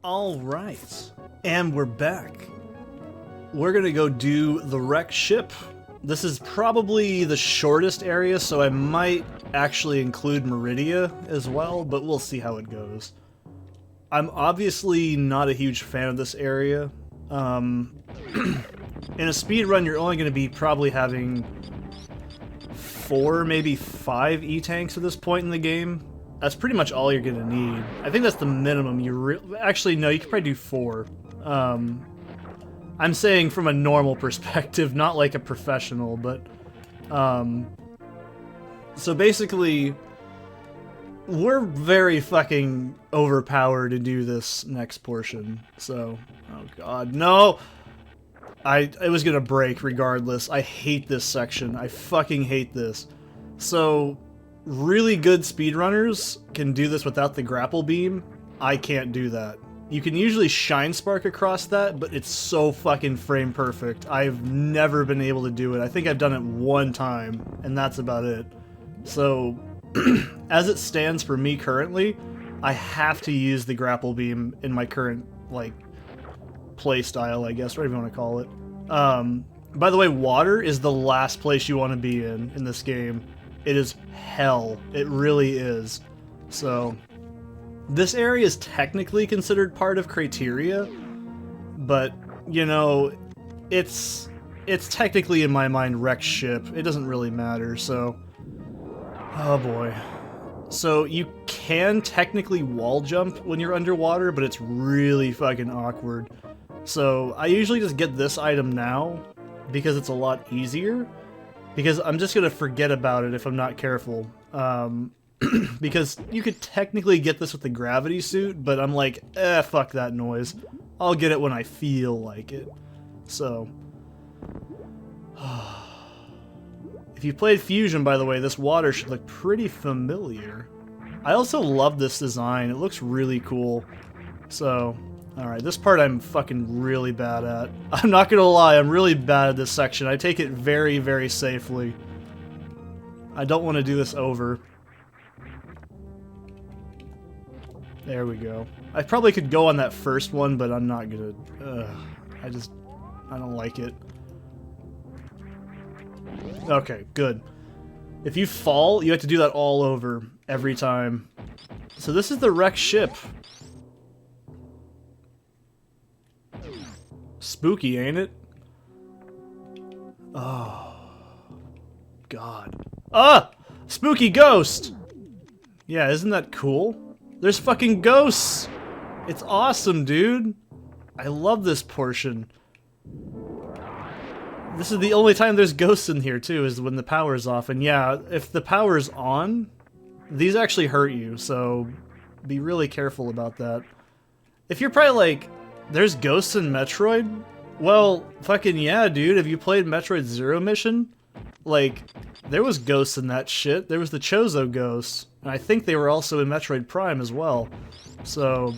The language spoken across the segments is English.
Alright, and we're back. We're gonna go do the wrecked ship. This is probably the shortest area, so I might actually include Meridia as well, but we'll see how it goes. I'm obviously not a huge fan of this area. In a speedrun, you're only gonna be probably having 4, maybe 5 E-tanks at this point in the game. That's pretty much all you're gonna need. I think that's the minimum actually, no, you could probably do 4. I'm saying from a normal perspective, not like a professional, but... So basically, we're very fucking overpowered to do this next portion, so... Oh god, no! It was gonna break regardless. I hate this section. I fucking hate this. So... really good speedrunners can do this without the grapple beam. I can't do that. You can usually shine spark across that, but it's so fucking frame perfect. I've never been able to do it. I think I've done it one time, and that's about it. So, as it stands for me currently, I have to use the grapple beam in my current, like, play style, I guess, whatever you want to call it. By the way, water is the last place you want to be in this game. It is hell. It really is. So, this area is technically considered part of Criteria, but, you know, it's technically, in my mind, wrecked ship. It doesn't really matter, so... Oh boy. So, you can technically wall jump when you're underwater, but it's really fucking awkward. So, I usually just get this item now, because it's a lot easier. Because I'm just going to forget about it if I'm not careful. Because you could technically get this with the gravity suit, but I'm like, fuck that noise. I'll get it when I feel like it. So... If you played Fusion, by the way, this water should look pretty familiar. I also love this design. It looks really cool. So... Alright, this part I'm fucking really bad at. I'm not gonna lie, I'm really bad at this section. I take it very, very safely. I don't want to do this over. There we go. I probably could go on that first one, but I'm not gonna... I don't like it. Okay, good. If you fall, you have to do that all over, every time. So this is the wrecked ship. Spooky, ain't it? Oh. God. Ah! Spooky ghost! Yeah, isn't that cool? There's fucking ghosts! It's awesome, dude! I love this portion. This is the only time there's ghosts in here, too, is when the power's off. And yeah, if the power's on, these actually hurt you, so be really careful about that. If you're probably like... There's ghosts in Metroid? Well, fucking yeah, dude. Have you played Metroid Zero Mission? Like, there was ghosts in that shit. There was the Chozo ghosts. And I think they were also in Metroid Prime as well. So,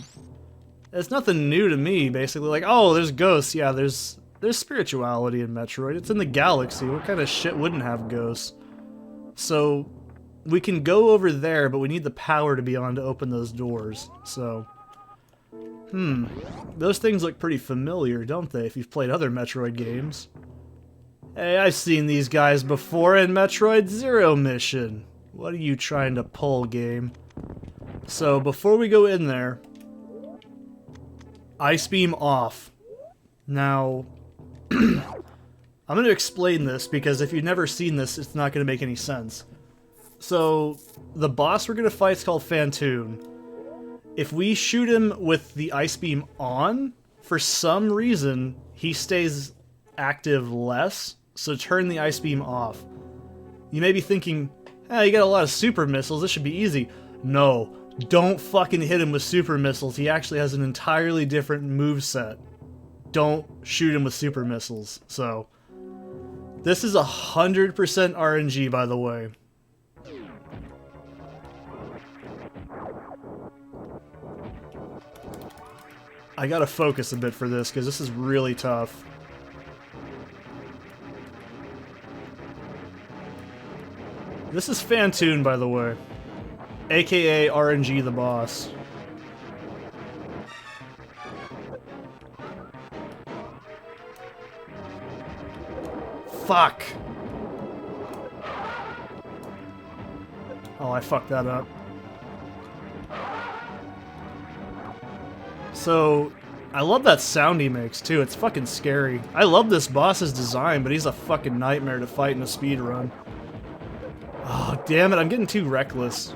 it's nothing new to me, basically. Like, oh, there's ghosts. Yeah, there's spirituality in Metroid. It's in the galaxy. What kind of shit wouldn't have ghosts? So, we can go over there, but we need the power to be on to open those doors. So... Those things look pretty familiar, don't they, if you've played other Metroid games? Hey, I've seen these guys before in Metroid Zero Mission. What are you trying to pull, game? So, before we go in there... Ice beam off. Now... I'm going to explain this, because if you've never seen this, it's not going to make any sense. So, the boss we're going to fight is called Funtoon. If we shoot him with the ice beam on, for some reason, he stays active less, so turn the ice beam off. You may be thinking, you got a lot of super missiles, this should be easy. No, don't fucking hit him with super missiles, he actually has an entirely different moveset. Don't shoot him with super missiles, so... This is 100% RNG, by the way. I gotta focus a bit for this, because this is really tough. This is Funtoon, by the way. AKA RNG the boss. Fuck! Oh, I fucked that up. So, I love that sound he makes, too. It's fucking scary. I love this boss's design, but he's a fucking nightmare to fight in a speedrun. Oh, damn it, I'm getting too reckless.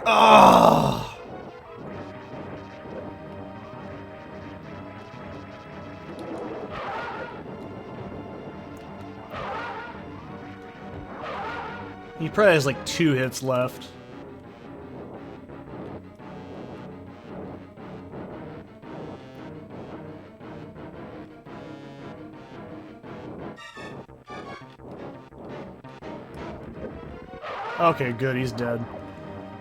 Oh! He probably has like 2 hits left. Okay, good, he's dead.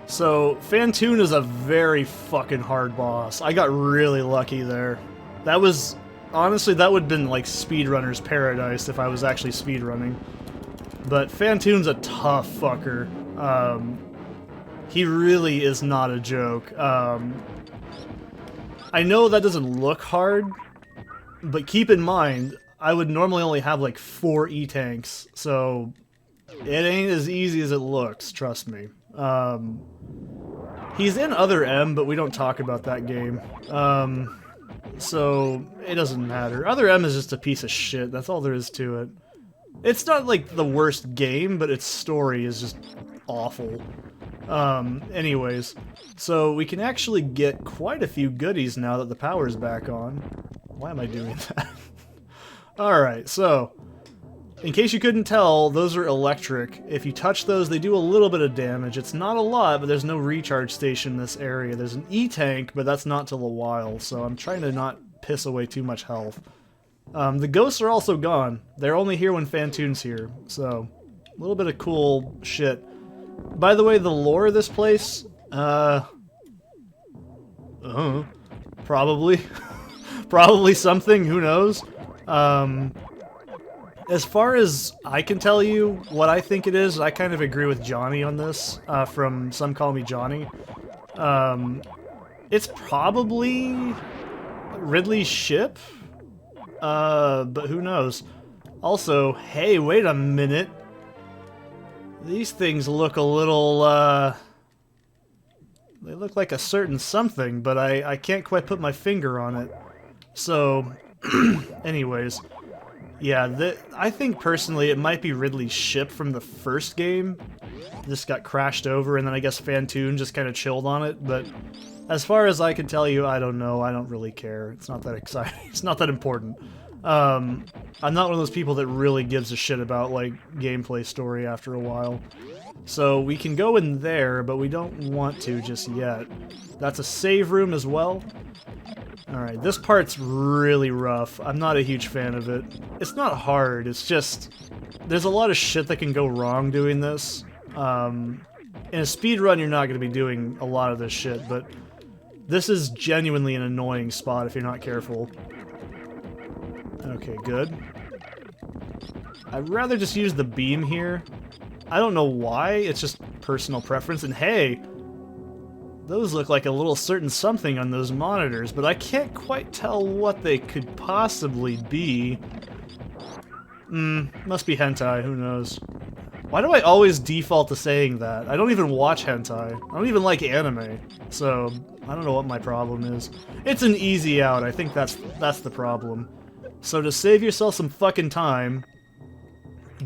So, Funtoon is a very fucking hard boss. I got really lucky there. That was... honestly, that would have been like speedrunner's paradise if I was actually speedrunning. But Funtoon's a tough fucker. He really is not a joke. I know that doesn't look hard, but keep in mind, I would normally only have like 4 E-tanks, so it ain't as easy as it looks, trust me. He's in Other M, but we don't talk about that game. So it doesn't matter. Other M is just a piece of shit, that's all there is to it. It's not like the worst game, but its story is just awful. Anyways, so we can actually get quite a few goodies now that the power's back on. Why am I doing that? Alright, so, in case you couldn't tell, those are electric. If you touch those, they do a little bit of damage. It's not a lot, but there's no recharge station in this area. There's an E-tank, but that's not till a while, so I'm trying to not piss away too much health. The ghosts are also gone. They're only here when Funtoon's here, so a little bit of cool shit. By the way, the lore of this place, probably. Probably something, who knows? As far as I can tell you what I think it is, I kind of agree with Johnny on this, from Some Call Me Johnny. It's probably Ridley's ship? But who knows? Also, hey, wait a minute. These things look a little, they look like a certain something, but I can't quite put my finger on it. So, anyways, yeah, I think personally it might be Ridley's ship from the first game. This got crashed over, and then I guess Funtoon just kind of chilled on it, but as far as I can tell you, I don't know. I don't really care. It's not that exciting. It's not that important. I'm not one of those people that really gives a shit about, like, gameplay story after a while. So we can go in there, but we don't want to just yet. That's a save room as well. Alright, this part's really rough. I'm not a huge fan of it. It's not hard, it's just... there's a lot of shit that can go wrong doing this. In a speedrun, you're not going to be doing a lot of this shit, but this is genuinely an annoying spot if you're not careful. Okay, good. I'd rather just use the beam here. I don't know why, it's just personal preference, and hey! Those look like a little certain something on those monitors, but I can't quite tell what they could possibly be. Must be hentai, who knows. Why do I always default to saying that? I don't even watch hentai. I don't even like anime, so I don't know what my problem is. It's an easy out, I think that's the problem. So to save yourself some fucking time,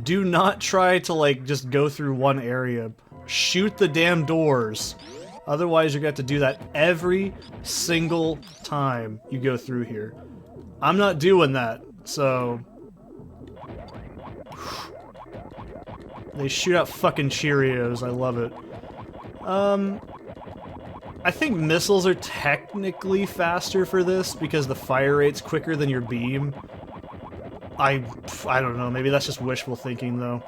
do not try to, like, just go through one area. Shoot the damn doors. Otherwise, you're going to have to do that every single time you go through here. I'm not doing that, so... They shoot out fucking Cheerios, I love it. I think missiles are technically faster for this, because the fire rate's quicker than your beam. I don't know, maybe that's just wishful thinking, though.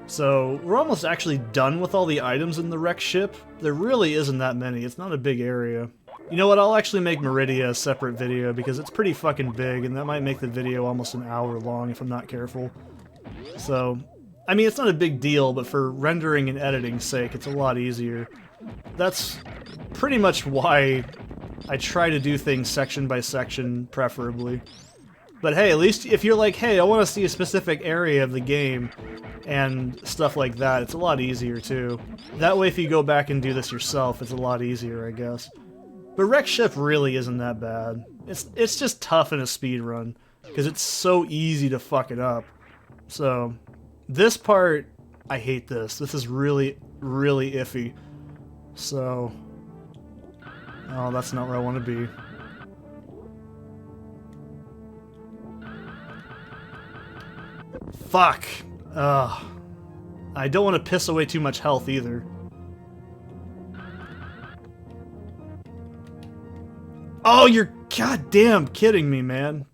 So we're almost actually done with all the items in the wreck ship. There really isn't that many. It's not a big area. You know what? I'll actually make Meridia a separate video because it's pretty fucking big and that might make the video almost an hour long if I'm not careful. So, I mean, it's not a big deal, but for rendering and editing's sake, it's a lot easier. That's pretty much why I try to do things section by section, preferably. But hey, at least if you're like, hey, I want to see a specific area of the game and stuff like that, it's a lot easier too. That way if you go back and do this yourself, it's a lot easier, I guess. But Wreck Ship really isn't that bad. It's just tough in a speed run, because it's so easy to fuck it up. So, this part, I hate this. This is really, really iffy. So, oh, that's not where I want to be. Fuck. Ugh. I don't want to piss away too much health either. Oh, you're goddamn kidding me, man.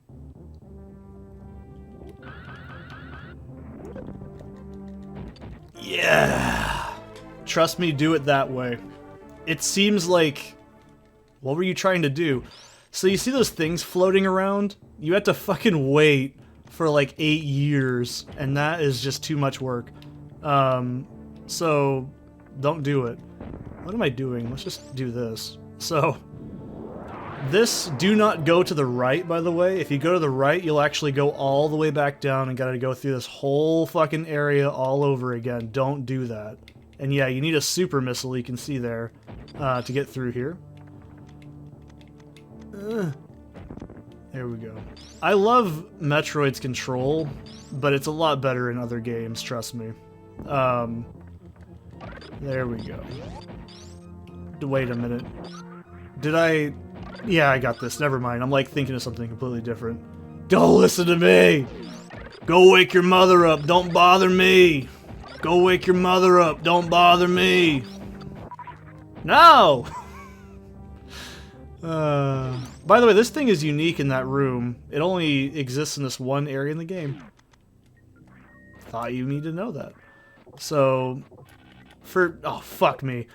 Yeah. Trust me, do it that way. It seems like... What were you trying to do? So you see those things floating around? You had to fucking wait for like 8 years, and that is just too much work. So don't do it. What am I doing? Let's just do this. So this, do not go to the right, by the way. If you go to the right, you'll actually go all the way back down and gotta go through this whole fucking area all over again. Don't do that. And yeah, you need a super missile you can see there to get through here. There we go. I love Metroid's control, but it's a lot better in other games, trust me. There we go. Wait a minute. Did I... Yeah, I got this. Never mind. I'm like thinking of something completely different. Don't listen to me! Go wake your mother up. Don't bother me! Go wake your mother up. Don't bother me! No! By the way, this thing is unique in that room. It only exists in this one area in the game. Thought you need to know that. So, oh, fuck me.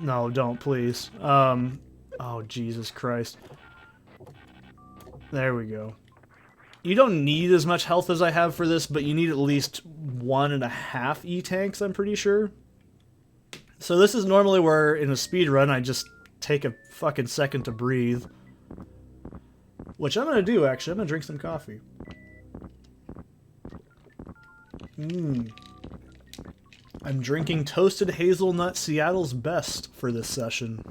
No, don't, please. Oh, Jesus Christ. There we go. You don't need as much health as I have for this, but you need at least 1.5 E-tanks, I'm pretty sure. So this is normally where, in a speed run, I just take a fucking second to breathe. Which I'm gonna do, actually. I'm gonna drink some coffee. I'm drinking Toasted Hazelnut Seattle's Best for this session.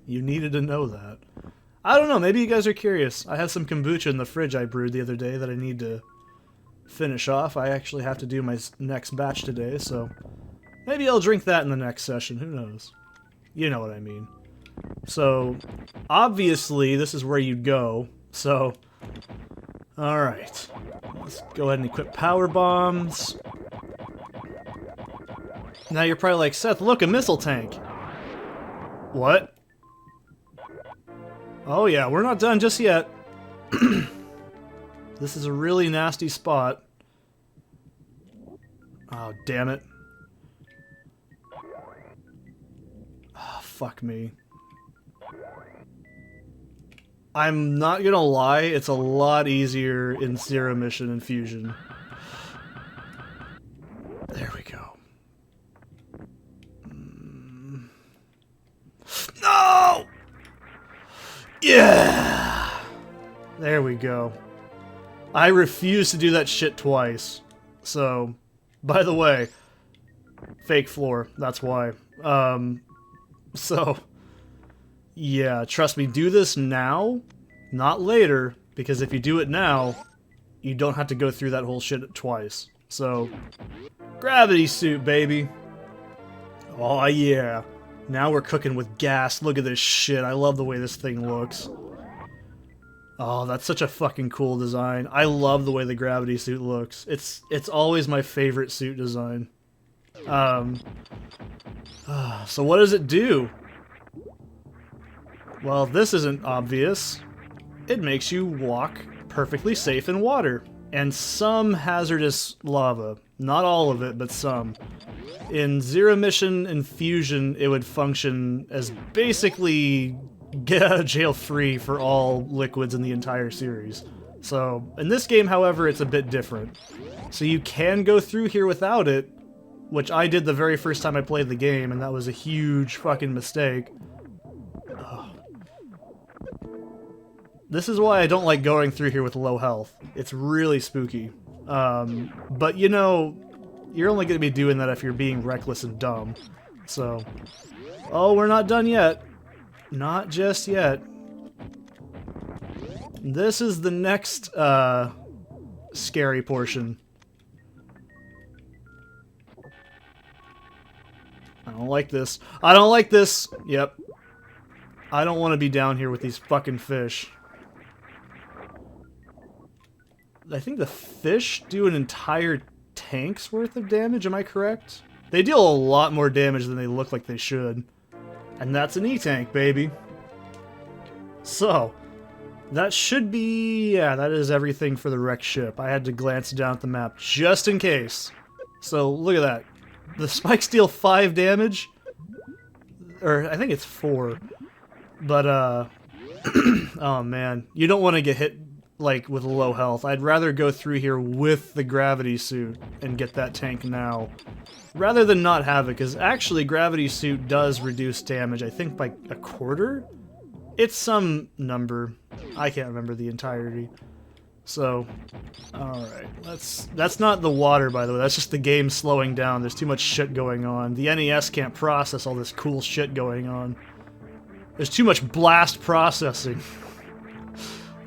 You needed to know that. I don't know, maybe you guys are curious. I have some kombucha in the fridge I brewed the other day that I need to finish off. I actually have to do my next batch today, so maybe I'll drink that in the next session. Who knows? You know what I mean. So, obviously, this is where you'd go. So, alright. Let's go ahead and equip power bombs. Now you're probably like, Seth, look, a missile tank. What? Oh yeah, we're not done just yet. This is a really nasty spot. Oh, damn it. Oh, fuck me. I'm not gonna lie, it's a lot easier in Zero Mission and Fusion. There we go. No! Yeah! There we go. I refuse to do that shit twice. So, by the way, fake floor, that's why. So, yeah, trust me, do this now, not later, because if you do it now, you don't have to go through that whole shit twice. So, gravity suit, baby. Oh yeah. Now we're cooking with gas. Look at this shit. I love the way this thing looks. Oh, that's such a fucking cool design. I love the way the gravity suit looks. It's always my favorite suit design. So what does it do? Well, this isn't obvious. It makes you walk perfectly safe in water. And some hazardous lava. Not all of it, but some. In Zero Mission and Fusion, it would function as basically get out of jail free for all liquids in the entire series. So, in this game, however, it's a bit different. So you can go through here without it, which I did the very first time I played the game, and that was a huge fucking mistake. Ugh. This is why I don't like going through here with low health. It's really spooky. But you know, you're only going to be doing that if you're being reckless and dumb. So, oh, we're not done yet. Not just yet. This is the next, scary portion. I don't like this. I don't like this! Yep. I don't want to be down here with these fucking fish. I think the fish do an entire tank's worth of damage, am I correct? They deal a lot more damage than they look like they should. And that's an E-tank, baby. So, that should be... yeah, that is everything for the wrecked ship. I had to glance down at the map just in case. So, look at that. The spikes deal 5 damage. Or, I think it's 4. But, oh man. You don't want to get hit, like, with low health. I'd rather go through here with the gravity suit and get that tank now. Rather than not have it, because actually gravity suit does reduce damage, I think by a quarter? It's some number. I can't remember the entirety. So, alright. That's not the water, by the way. That's just the game slowing down. There's too much shit going on. The NES can't process all this cool shit going on. There's too much blast processing.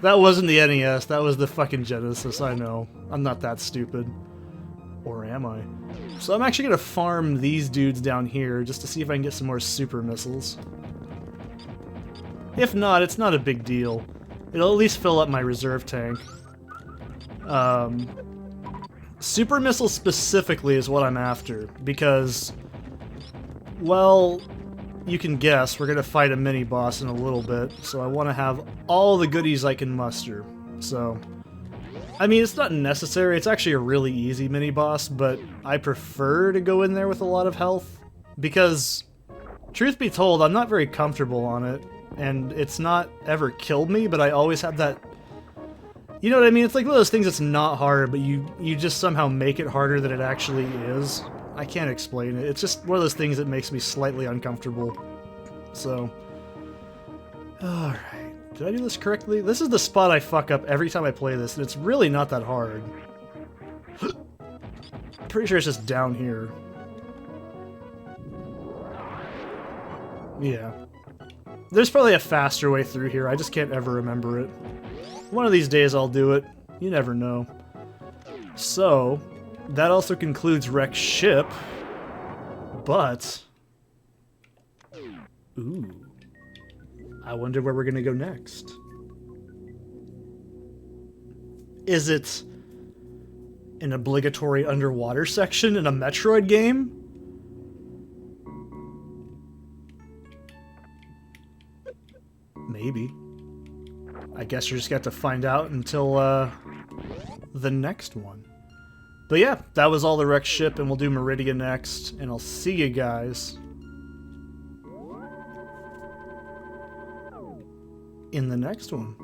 That wasn't the NES. That was the fucking Genesis, I know. I'm not that stupid. Or am I? So I'm actually going to farm these dudes down here just to see if I can get some more super missiles. If not, it's not a big deal. It'll at least fill up my reserve tank. Super missiles specifically is what I'm after, because, well, you can guess, we're going to fight a mini-boss in a little bit, so I want to have all the goodies I can muster. So, I mean, it's not necessary, it's actually a really easy mini-boss, but I prefer to go in there with a lot of health, because, truth be told, I'm not very comfortable on it, and it's not ever killed me, but I always have that... You know what I mean? It's like one of those things that's not hard, but you just somehow make it harder than it actually is. I can't explain it. It's just one of those things that makes me slightly uncomfortable. So... alright. Did I do this correctly? This is the spot I fuck up every time I play this, and it's really not that hard. Pretty sure it's just down here. Yeah. There's probably a faster way through here, I just can't ever remember it. One of these days I'll do it. You never know. So, that also concludes Wrecked Ship, but... ooh. I wonder where we're gonna go next. Is it an obligatory underwater section in a Metroid game? Maybe. I guess you just got to find out until the next one. But yeah, that was all the Wrecked Ship, and we'll do Meridian next, and I'll see you guys in the next one.